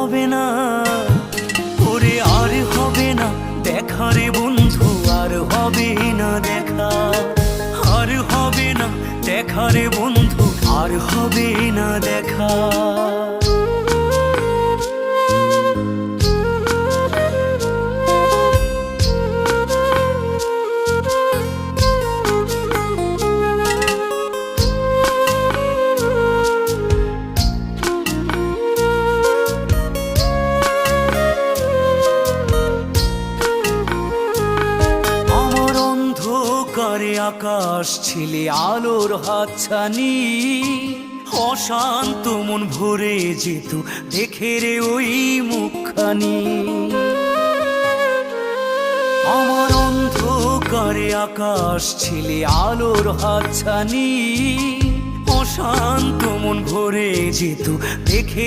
হবে না, ওরে আর হবে না দেখা রে বন্ধু, আর হবে না দেখা, আর হবে না দেখা রে বন্ধু, আর হবে না দেখা। করে আকাশ ছিলে আলোর হাতছানি, অশান্ত মন ভরে যেত দেখে রে ওই মুখখানি। আমার অন্ধকারে আকাশ ছিলে আলোর হাতছানি, অশান্ত মন ভরে যেত দেখে